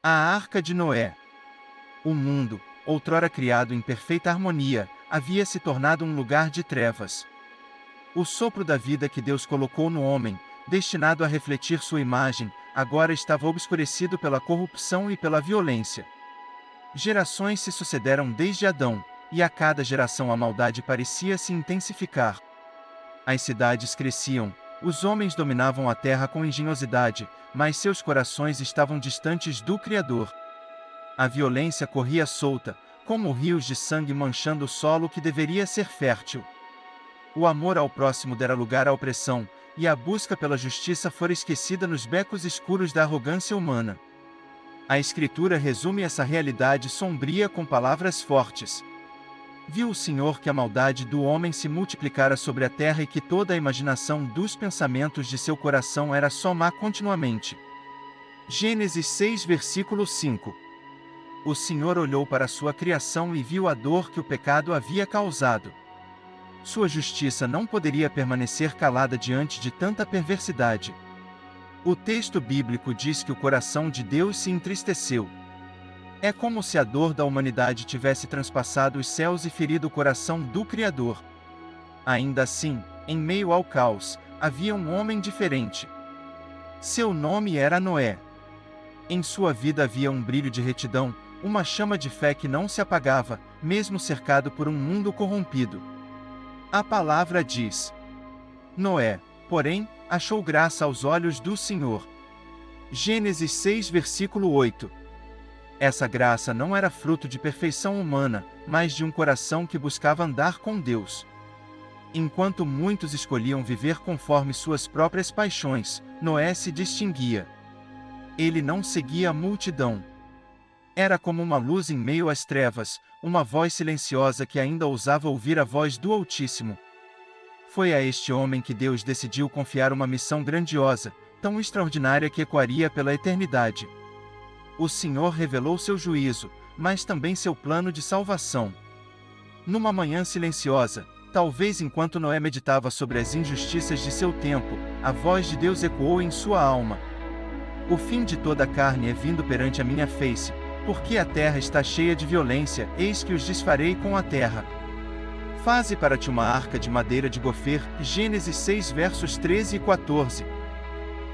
A Arca de Noé. O mundo, outrora criado em perfeita harmonia, havia se tornado um lugar de trevas. O sopro da vida que Deus colocou no homem, destinado a refletir sua imagem, agora estava obscurecido pela corrupção e pela violência. Gerações se sucederam desde Adão, e a cada geração a maldade parecia se intensificar. As cidades cresciam, os homens dominavam a terra com engenhosidade, mas seus corações estavam distantes do Criador. A violência corria solta, como rios de sangue manchando o solo que deveria ser fértil. O amor ao próximo dera lugar à opressão, e a busca pela justiça fora esquecida nos becos escuros da arrogância humana. A Escritura resume essa realidade sombria com palavras fortes. Viu o Senhor que a maldade do homem se multiplicara sobre a terra e que toda a imaginação dos pensamentos de seu coração era só má continuamente. Gênesis 6 versículo 5. O Senhor olhou para sua criação e viu a dor que o pecado havia causado. Sua justiça não poderia permanecer calada diante de tanta perversidade. O texto bíblico diz que o coração de Deus se entristeceu. É como se a dor da humanidade tivesse transpassado os céus e ferido o coração do Criador. Ainda assim, em meio ao caos, havia um homem diferente. Seu nome era Noé. Em sua vida havia um brilho de retidão, uma chama de fé que não se apagava, mesmo cercado por um mundo corrompido. A palavra diz: Noé, porém, achou graça aos olhos do Senhor. Gênesis 6 versículo 8. Essa graça não era fruto de perfeição humana, mas de um coração que buscava andar com Deus. Enquanto muitos escolhiam viver conforme suas próprias paixões, Noé se distinguia. Ele não seguia a multidão. Era como uma luz em meio às trevas, uma voz silenciosa que ainda ousava ouvir a voz do Altíssimo. Foi a este homem que Deus decidiu confiar uma missão grandiosa, tão extraordinária que ecoaria pela eternidade. O Senhor revelou seu juízo, mas também seu plano de salvação. Numa manhã silenciosa, talvez enquanto Noé meditava sobre as injustiças de seu tempo, a voz de Deus ecoou em sua alma: O fim de toda a carne é vindo perante a minha face, porque a terra está cheia de violência, eis que os desfarei com a terra. Faze para ti uma arca de madeira de gofer, Gênesis 6 versos 13 e 14.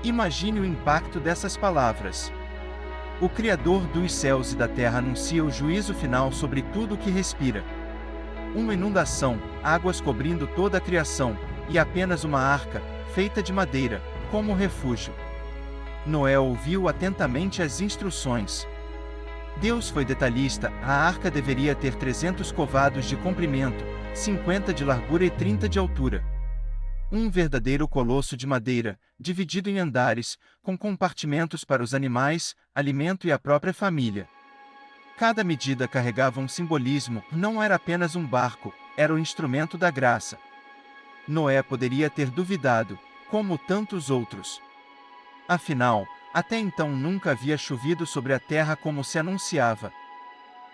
Imagine o impacto dessas palavras. O Criador dos céus e da terra anuncia o juízo final sobre tudo o que respira. Uma inundação, águas cobrindo toda a criação, e apenas uma arca, feita de madeira, como refúgio. Noé ouviu atentamente as instruções. Deus foi detalhista: a arca deveria ter 300 covados de comprimento, 50 de largura e 30 de altura. Um verdadeiro colosso de madeira, dividido em andares, com compartimentos para os animais, alimento e a própria família. Cada medida carregava um simbolismo, não era apenas um barco, era o instrumento da graça. Noé poderia ter duvidado, como tantos outros. Afinal, até então nunca havia chovido sobre a terra como se anunciava.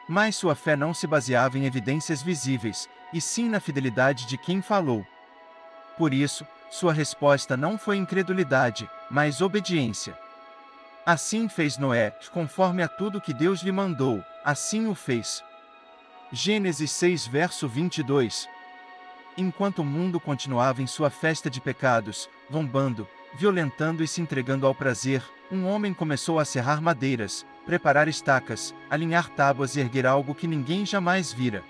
Mas sua fé não se baseava em evidências visíveis, e sim na fidelidade de quem falou. Por isso, sua resposta não foi incredulidade, mas obediência. Assim fez Noé, conforme a tudo que Deus lhe mandou, assim o fez. Gênesis 6 verso 22. Enquanto o mundo continuava em sua festa de pecados, zombando, violentando e se entregando ao prazer, um homem começou a serrar madeiras, preparar estacas, alinhar tábuas e erguer algo que ninguém jamais vira.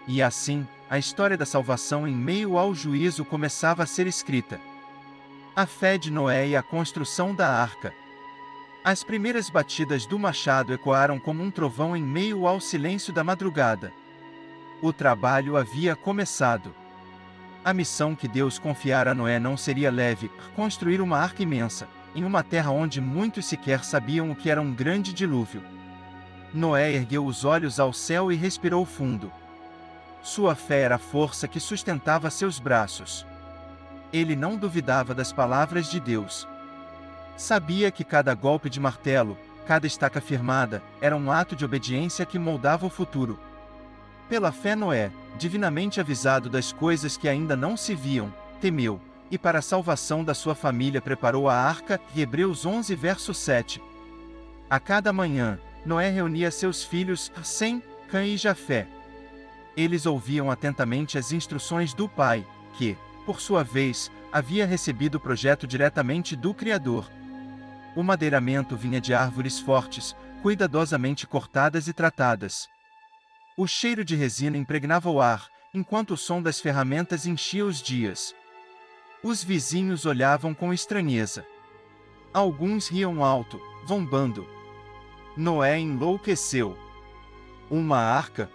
E assim, a história da salvação em meio ao juízo começava a ser escrita. A fé de Noé e a construção da arca. As primeiras batidas do machado ecoaram como um trovão em meio ao silêncio da madrugada. O trabalho havia começado. A missão que Deus confiara a Noé não seria leve: construir uma arca imensa, em uma terra onde muitos sequer sabiam o que era um grande dilúvio. Noé ergueu os olhos ao céu e respirou fundo. Sua fé era a força que sustentava seus braços. Ele não duvidava das palavras de Deus. Sabia que cada golpe de martelo, cada estaca firmada, era um ato de obediência que moldava o futuro. Pela fé Noé, divinamente avisado das coisas que ainda não se viam, temeu, e para a salvação da sua família preparou a arca, Hebreus 11 verso 7. A cada manhã, Noé reunia seus filhos, Sem, Cã e Jafé. Eles ouviam atentamente as instruções do pai, que, por sua vez, havia recebido o projeto diretamente do Criador. O madeiramento vinha de árvores fortes, cuidadosamente cortadas e tratadas. O cheiro de resina impregnava o ar, enquanto o som das ferramentas enchia os dias. Os vizinhos olhavam com estranheza. Alguns riam alto, zombando. Noé enlouqueceu. Uma arca?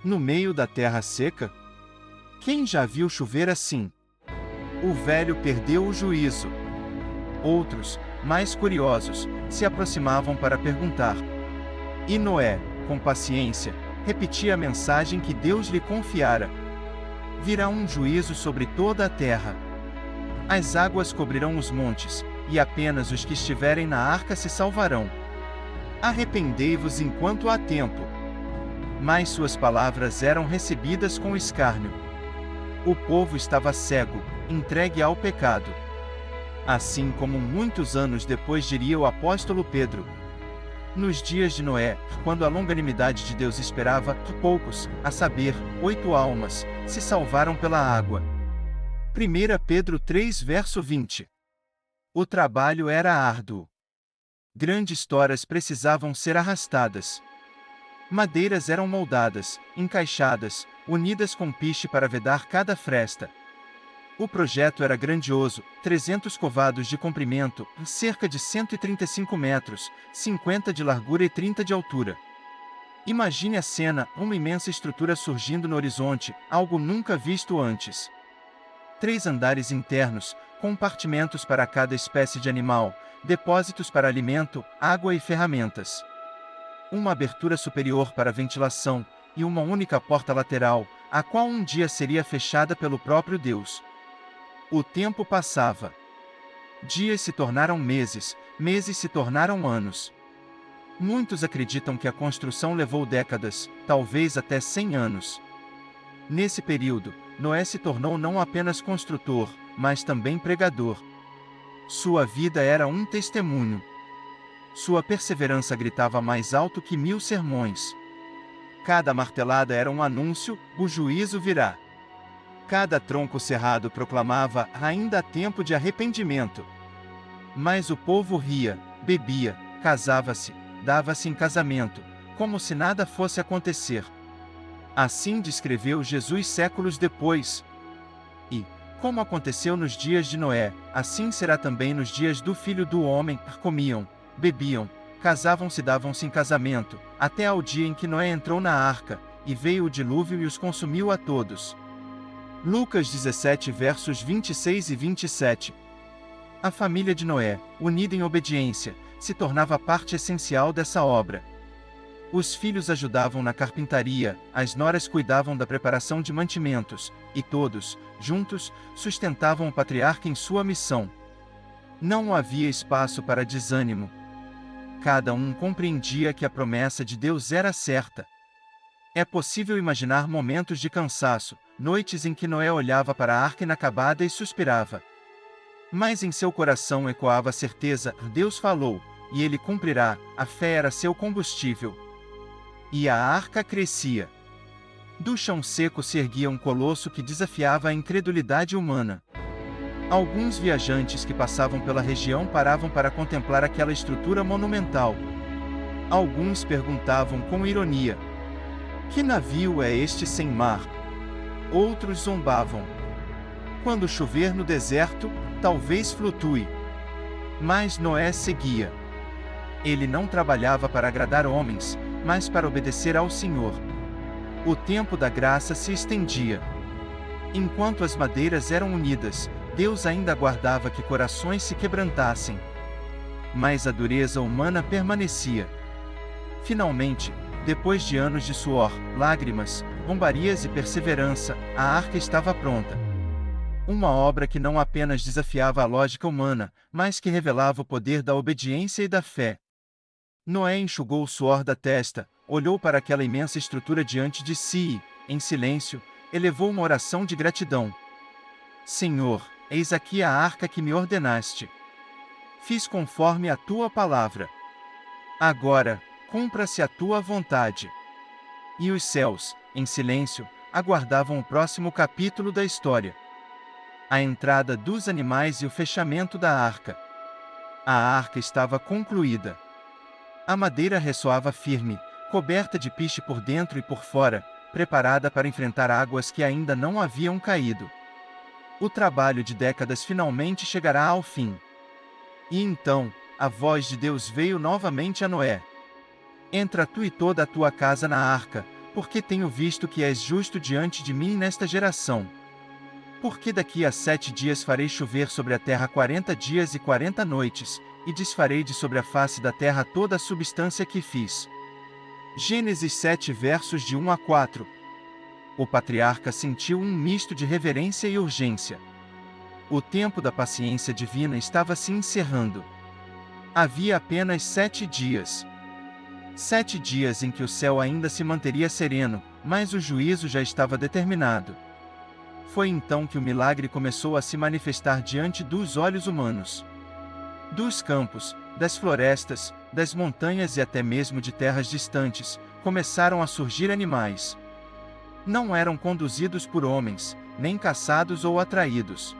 No meio da terra seca? Quem já viu chover assim? O velho perdeu o juízo. Outros, mais curiosos, se aproximavam para perguntar. E Noé, com paciência, repetia a mensagem que Deus lhe confiara. Virá um juízo sobre toda a terra. As águas cobrirão os montes, e apenas os que estiverem na arca se salvarão. Arrependei-vos enquanto há tempo. Mas suas palavras eram recebidas com escárnio. O povo estava cego, entregue ao pecado. Assim como muitos anos depois diria o apóstolo Pedro. Nos dias de Noé, quando a longanimidade de Deus esperava, poucos, a saber, 8 almas, se salvaram pela água. 1 Pedro 3 verso 20. O trabalho era árduo. Grandes toras precisavam ser arrastadas. Madeiras eram moldadas, encaixadas, unidas com piche para vedar cada fresta. O projeto era grandioso, 300 covados de comprimento, cerca de 135 metros, 50 de largura e 30 de altura. Imagine a cena, uma imensa estrutura surgindo no horizonte, algo nunca visto antes. 3 andares internos, compartimentos para cada espécie de animal, depósitos para alimento, água e ferramentas. Uma abertura superior para ventilação, e uma única porta lateral, a qual um dia seria fechada pelo próprio Deus. O tempo passava. Dias se tornaram meses, meses se tornaram anos. Muitos acreditam que a construção levou décadas, talvez até 100 anos. Nesse período, Noé se tornou não apenas construtor, mas também pregador. Sua vida era um testemunho. Sua perseverança gritava mais alto que 1000 sermões. Cada martelada era um anúncio, o juízo virá. Cada tronco cerrado proclamava, ainda há tempo de arrependimento. Mas o povo ria, bebia, casava-se, dava-se em casamento, como se nada fosse acontecer. Assim descreveu Jesus séculos depois. E, como aconteceu nos dias de Noé, assim será também nos dias do Filho do Homem. Comiam, bebiam, casavam-se, davam-se em casamento, até ao dia em que Noé entrou na arca, e veio o dilúvio e os consumiu a todos. Lucas 17 versos 26 e 27. A família de Noé, unida em obediência, se tornava parte essencial dessa obra. Os filhos ajudavam na carpintaria, as noras cuidavam da preparação de mantimentos, e todos, juntos, sustentavam o patriarca em sua missão. Não havia espaço para desânimo. Cada um compreendia que a promessa de Deus era certa. É possível imaginar momentos de cansaço, noites em que Noé olhava para a arca inacabada e suspirava. Mas em seu coração ecoava a certeza: Deus falou, e ele cumprirá. A fé era seu combustível. E a arca crescia. Do chão seco se erguia um colosso que desafiava a incredulidade humana. Alguns viajantes que passavam pela região paravam para contemplar aquela estrutura monumental. Alguns perguntavam com ironia: que navio é este sem mar? Outros zombavam: quando chover no deserto, talvez flutue. Mas Noé seguia. Ele não trabalhava para agradar homens, mas para obedecer ao Senhor. O tempo da graça se estendia. Enquanto as madeiras eram unidas, Deus ainda aguardava que corações se quebrantassem. Mas a dureza humana permanecia. Finalmente, depois de anos de suor, lágrimas, zombarias e perseverança, a arca estava pronta. Uma obra que não apenas desafiava a lógica humana, mas que revelava o poder da obediência e da fé. Noé enxugou o suor da testa, olhou para aquela imensa estrutura diante de si e, em silêncio, elevou uma oração de gratidão. Senhor, eis aqui a arca que me ordenaste. Fiz conforme a tua palavra. Agora, cumpra-se a tua vontade. E os céus, em silêncio, aguardavam o próximo capítulo da história. A entrada dos animais e o fechamento da arca. A arca estava concluída. A madeira ressoava firme, coberta de piche por dentro e por fora, preparada para enfrentar águas que ainda não haviam caído. O trabalho de décadas finalmente chegará ao fim. E então, a voz de Deus veio novamente a Noé. Entra tu e toda a tua casa na arca, porque tenho visto que és justo diante de mim nesta geração. Porque daqui a 7 dias farei chover sobre a terra 40 dias e 40 noites, e desfarei de sobre a face da terra toda a substância que fiz. Gênesis 7 versos de 1 a 4. O patriarca sentiu um misto de reverência e urgência. O tempo da paciência divina estava se encerrando. Havia apenas 7 dias. 7 dias em que o céu ainda se manteria sereno, mas o juízo já estava determinado. Foi então que o milagre começou a se manifestar diante dos olhos humanos. Dos campos, das florestas, das montanhas e até mesmo de terras distantes, começaram a surgir animais. Não eram conduzidos por homens, nem caçados ou atraídos.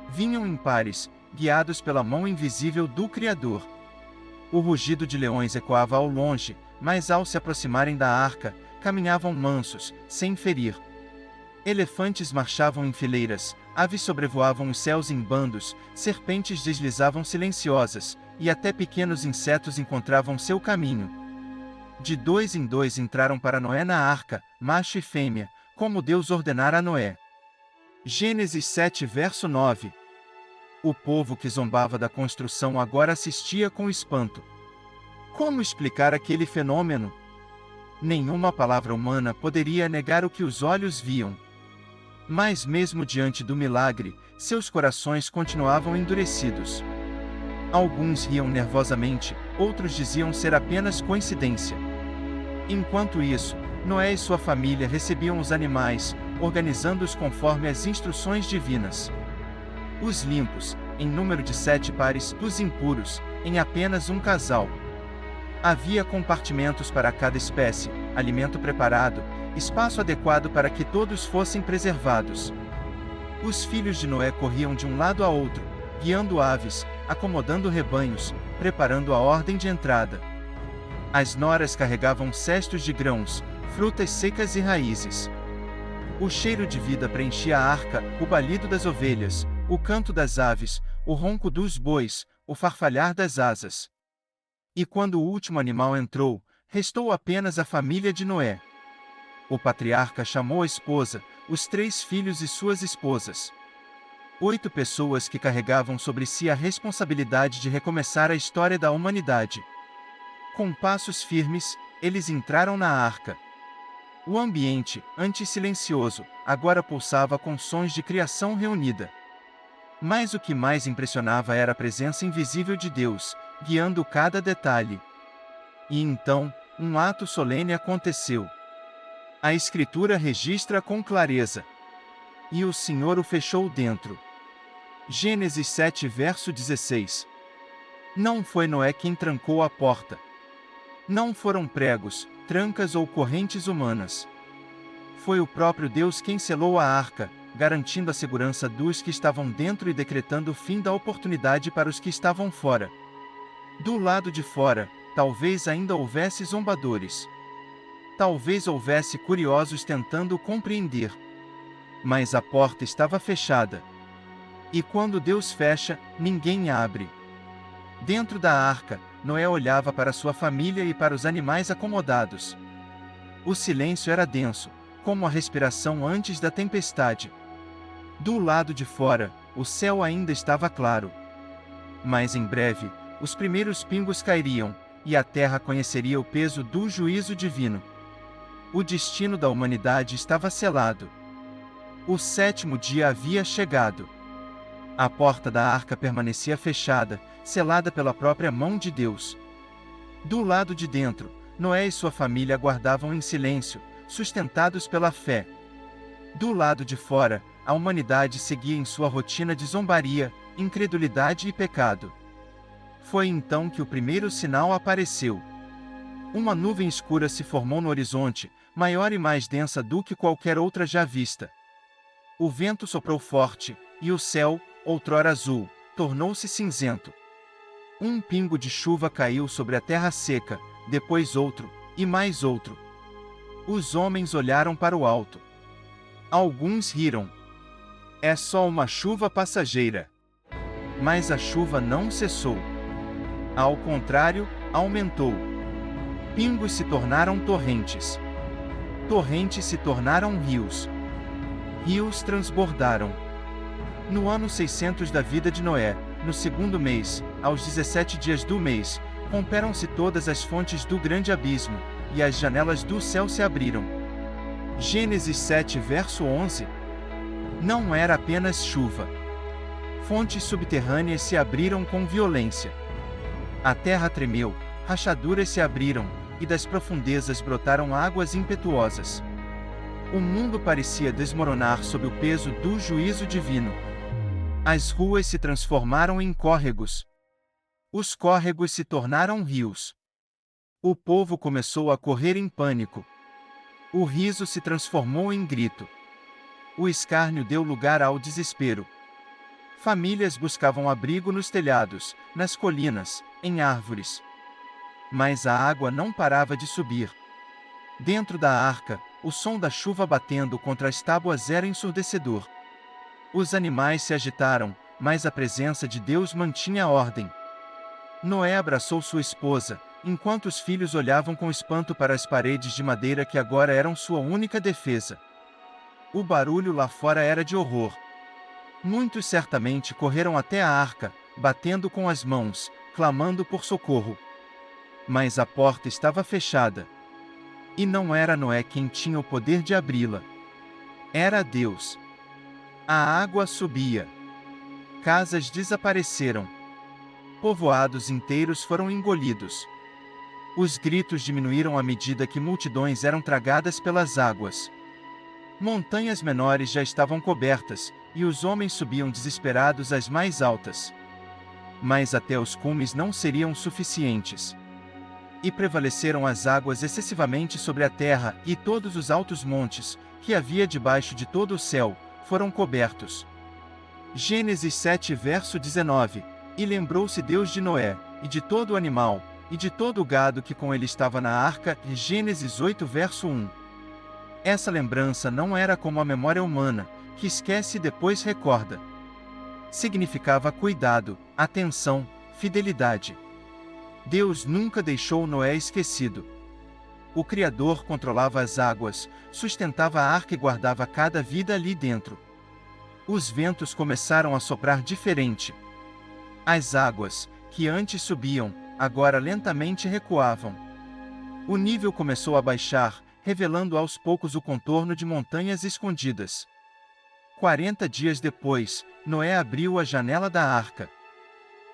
Vinham em pares, guiados pela mão invisível do Criador. O rugido de leões ecoava ao longe, mas ao se aproximarem da arca, caminhavam mansos, sem ferir. Elefantes marchavam em fileiras, aves sobrevoavam os céus em bandos, serpentes deslizavam silenciosas, e até pequenos insetos encontravam seu caminho. De 2 em 2 entraram para Noé na arca, macho e fêmea, como Deus ordenara a Noé. Gênesis 7 verso 9. O povo que zombava da construção agora assistia com espanto. Como explicar aquele fenômeno? Nenhuma palavra humana poderia negar o que os olhos viam. Mas mesmo diante do milagre, seus corações continuavam endurecidos. Alguns riam nervosamente, outros diziam ser apenas coincidência. Enquanto isso, Noé e sua família recebiam os animais, organizando-os conforme as instruções divinas. Os limpos, em número de 7 pares, os impuros, em apenas um casal. Havia compartimentos para cada espécie, alimento preparado, espaço adequado para que todos fossem preservados. Os filhos de Noé corriam de um lado a outro, guiando aves, acomodando rebanhos, preparando a ordem de entrada. As noras carregavam cestos de grãos, frutas secas e raízes. O cheiro de vida preenchia a arca, o balido das ovelhas, o canto das aves, o ronco dos bois, o farfalhar das asas. E quando o último animal entrou, restou apenas a família de Noé. O patriarca chamou a esposa, os 3 filhos e suas esposas. 8 pessoas que carregavam sobre si a responsabilidade de recomeçar a história da humanidade. Com passos firmes, eles entraram na arca. O ambiente, antes silencioso, agora pulsava com sons de criação reunida. Mas o que mais impressionava era a presença invisível de Deus, guiando cada detalhe. E então, um ato solene aconteceu. A Escritura registra com clareza. E o Senhor o fechou dentro. Gênesis 7 verso 16. Não foi Noé quem trancou a porta. Não foram pregos, trancas ou correntes humanas. Foi o próprio Deus quem selou a arca, garantindo a segurança dos que estavam dentro e decretando o fim da oportunidade para os que estavam fora. Do lado de fora, talvez ainda houvesse zombadores. Talvez houvesse curiosos tentando compreender. Mas a porta estava fechada. E quando Deus fecha, ninguém abre. Dentro da arca, Noé olhava para sua família e para os animais acomodados. O silêncio era denso, como a respiração antes da tempestade. Do lado de fora, o céu ainda estava claro. Mas em breve, os primeiros pingos cairiam, e a terra conheceria o peso do juízo divino. O destino da humanidade estava selado. O 7º dia havia chegado. A porta da arca permanecia fechada, selada pela própria mão de Deus. Do lado de dentro, Noé e sua família aguardavam em silêncio, sustentados pela fé. Do lado de fora, a humanidade seguia em sua rotina de zombaria, incredulidade e pecado. Foi então que o primeiro sinal apareceu. Uma nuvem escura se formou no horizonte, maior e mais densa do que qualquer outra já vista. O vento soprou forte, e o céu, outrora azul, tornou-se cinzento. Um pingo de chuva caiu sobre a terra seca, depois outro, e mais outro. Os homens olharam para o alto. Alguns riram. É só uma chuva passageira. Mas a chuva não cessou. Ao contrário, aumentou. Pingos se tornaram torrentes. Torrentes se tornaram rios. Rios transbordaram. No ano 600 da vida de Noé, no segundo mês, aos 17 dias do mês, romperam-se todas as fontes do grande abismo, e as janelas do céu se abriram. Gênesis 7 verso 11. Não era apenas chuva. Fontes subterrâneas se abriram com violência. A terra tremeu, rachaduras se abriram, e das profundezas brotaram águas impetuosas. O mundo parecia desmoronar sob o peso do juízo divino. As ruas se transformaram em córregos. Os córregos se tornaram rios. O povo começou a correr em pânico. O riso se transformou em grito. O escárnio deu lugar ao desespero. Famílias buscavam abrigo nos telhados, nas colinas, em árvores. Mas a água não parava de subir. Dentro da arca, o som da chuva batendo contra as tábuas era ensurdecedor. Os animais se agitaram, mas a presença de Deus mantinha a ordem. Noé abraçou sua esposa, enquanto os filhos olhavam com espanto para as paredes de madeira que agora eram sua única defesa. O barulho lá fora era de horror. Muitos certamente correram até a arca, batendo com as mãos, clamando por socorro. Mas a porta estava fechada. E não era Noé quem tinha o poder de abri-la. Era Deus. A água subia. Casas desapareceram. Povoados inteiros foram engolidos. Os gritos diminuíram à medida que multidões eram tragadas pelas águas. Montanhas menores já estavam cobertas, e os homens subiam desesperados às mais altas. Mas até os cumes não seriam suficientes. E prevaleceram as águas excessivamente sobre a terra, e todos os altos montes, que havia debaixo de todo o céu, foram cobertos. Gênesis 7 verso 19. E lembrou-se Deus de Noé, e de todo o animal, e de todo o gado que com ele estava na arca, e Gênesis 8 verso 1. Essa lembrança não era como a memória humana, que esquece e depois recorda. Significava cuidado, atenção, fidelidade. Deus nunca deixou Noé esquecido. O Criador controlava as águas, sustentava a arca e guardava cada vida ali dentro. Os ventos começaram a soprar diferente. As águas, que antes subiam, agora lentamente recuavam. O nível começou a baixar, revelando aos poucos o contorno de montanhas escondidas. 40 dias depois, Noé abriu a janela da arca.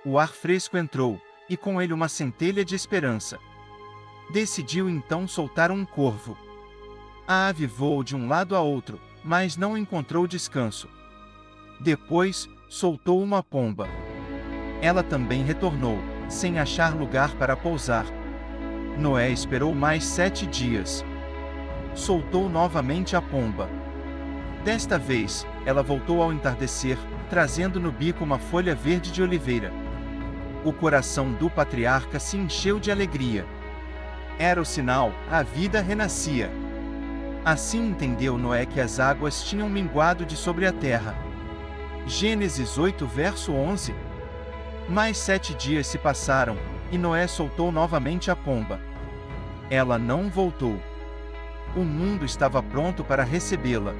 O ar fresco entrou, e com ele uma centelha de esperança. Decidiu então soltar um corvo. A ave voou de um lado a outro, mas não encontrou descanso. Depois, soltou uma pomba. Ela também retornou, sem achar lugar para pousar. Noé esperou mais 7 dias. Soltou novamente a pomba. Desta vez, ela voltou ao entardecer, trazendo no bico uma folha verde de oliveira. O coração do patriarca se encheu de alegria. Era o sinal, a vida renascia. Assim entendeu Noé que as águas tinham minguado de sobre a terra. Gênesis 8 verso 11. Mais 7 dias se passaram, e Noé soltou novamente a pomba. Ela não voltou. O mundo estava pronto para recebê-la.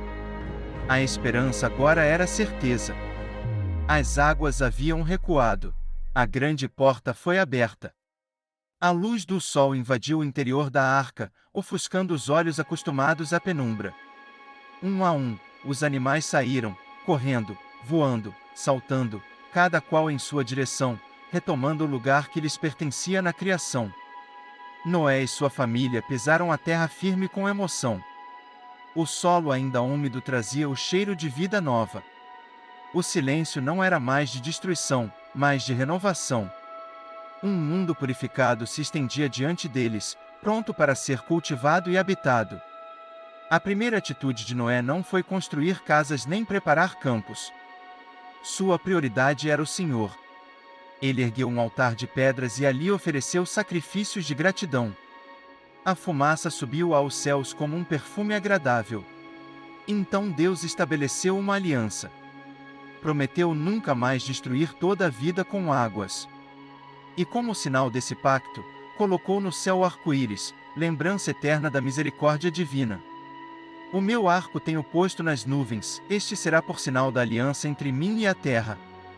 A esperança agora era certeza. As águas haviam recuado. A grande porta foi aberta. A luz do sol invadiu o interior da arca, ofuscando os olhos acostumados à penumbra. Um a um, os animais saíram, correndo, voando, saltando, cada qual em sua direção, retomando o lugar que lhes pertencia na criação. Noé e sua família pisaram a terra firme com emoção. O solo ainda úmido trazia o cheiro de vida nova. O silêncio não era mais de destruição, mas de renovação. Um mundo purificado se estendia diante deles, pronto para ser cultivado e habitado. A primeira atitude de Noé não foi construir casas nem preparar campos. Sua prioridade era o Senhor. Ele ergueu um altar de pedras e ali ofereceu sacrifícios de gratidão. A fumaça subiu aos céus como um perfume agradável. Então Deus estabeleceu uma aliança. Prometeu nunca mais destruir toda a vida com águas. E como sinal desse pacto, colocou no céu o arco-íris, lembrança eterna da misericórdia divina. O meu arco tenho posto nas nuvens, este será por sinal da aliança entre mim e a terra.